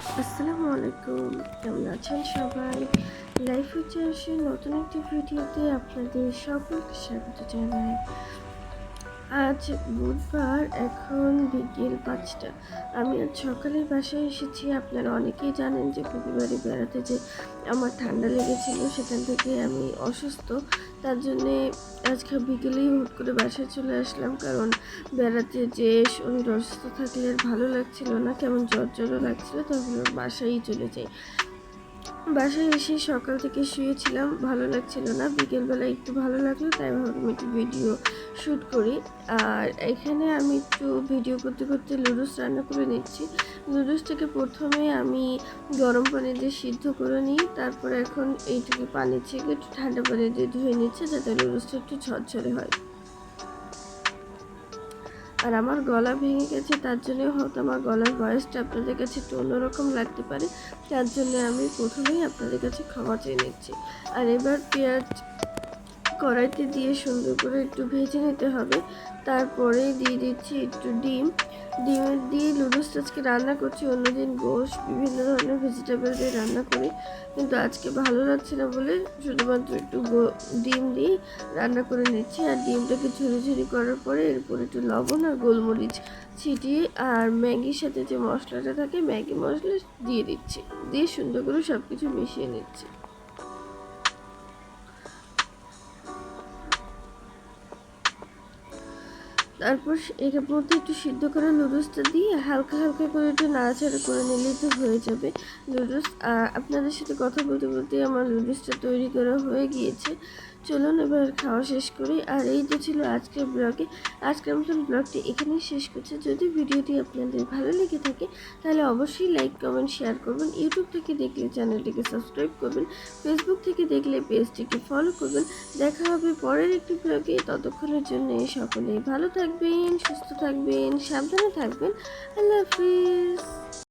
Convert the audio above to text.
আসসালামু আলাইকুম, কেমন আছেন সবাই? লাইফ উইথ নতুন একটি ভিডিওতে আপনাদের সকলকে স্বাগত জানাই। আজ বুধবার, এখন বিকেল ৫টা। আমি আজ সকালে বাসায় এসেছি। আপনারা অনেকেই জানেন যে ফেব্রুয়ারি বেড়াতে যে আমার ঠান্ডা লেগেছিল, সেখান থেকে আমি অসুস্থ। তার জন্যে আজকে বিকেলেই হুট করে বাসায় চলে আসলাম, কারণ বেড়াতে যেয়ে শরীর অসুস্থ থাকলে আর ভালো লাগছিল না, কেমন জ্বরও লাগছিল। তাহলে বাসায়ই চলে যাই। বাসায় এসে সকাল থেকে শুয়েছিলাম, ভালো লাগছিল না। বিকেলবেলা একটু ভালো লাগলো, তাই ভাবলাম একটু ভিডিও শ্যুট করি। আর এখানে আমি একটু ভিডিও করতে করতে লুডুস রান্না করে নিচ্ছি। লুডুসটাকে প্রথমে আমি গরম পানি দিয়ে সিদ্ধ করে নিই, তারপরে এখন এইটুকু পানি ছেঁকে একটু ঠান্ডা পানি দিয়ে ধুয়ে নিচ্ছে, যাতে লুডুসটা একটু ঝরঝরে হয়। আর আমার গলা ভেঙে গেছে, তার জন্য হয়তো আমার গলার ভয়েসটা আপনাদের কাছে একটু অন্যরকম লাগতে পারে। তার জন্য আমি প্রথমেই আপনাদের কাছে ক্ষমা চেয়ে নিচ্ছি। আর এবার পেঁয়াজ কড়াইতে দিয়ে সুন্দর করে একটু ভেজে নিতে হবে। তারপরে দিয়ে দিচ্ছি একটু ডিম দিয়ে লুডুস আজকে রান্না করছি। অন্যদিন গোশ বিভিন্ন ধরনের ভেজিটেবল দিয়ে রান্না করি, কিন্তু আজকে ভালো লাগছে না বলে শুধুমাত্র একটু ডিম দিয়ে রান্না করে নিচ্ছি। আর ডিমটাকে ঝুরি ঝুরি করার পরে এরপর একটু লবণ আর গোলমরিচ ছিটিয়ে আর ম্যাগির সাথে যে মশলাটা থাকে, ম্যাগি মশলা দিয়ে দিচ্ছি, দিয়ে সুন্দর করে সব কিছু মিশিয়ে নিচ্ছি। তারপর এর মধ্যে একটু সিদ্ধ করা নুডলসটা দিয়ে হালকা হালকা করে একটু নাড়াচাড়া করে নিলেই তো হয়ে যাবে নুডলস। আপনাদের সাথে কথা বলতে বলতে আমার নুডলসটা তৈরি করা হয়ে গিয়েছে। চলুন এবার খাওয়া শেষ করি। আর এই তো ছিল আজকের ব্লগে। আজকের মতন ব্লগটি এখানেই শেষ করছে। যদি ভিডিওটি আপনাদের ভালো লেগে থাকে তাহলে অবশ্যই লাইক, কমেন্ট, শেয়ার করবেন। ইউটিউব থেকে দেখলে চ্যানেলটিকে সাবস্ক্রাইব করবেন। ফেসবুক থেকে দেখলে পেজটিকে ফলো করবেন। দেখা হবে পরের একটি ব্লগে। ততক্ষণের জন্য সকলেই ভালো থাকবেন, সুস্থ থাকবেন, সাবধানে থাকবেন। আল্লাহ হাফিজ।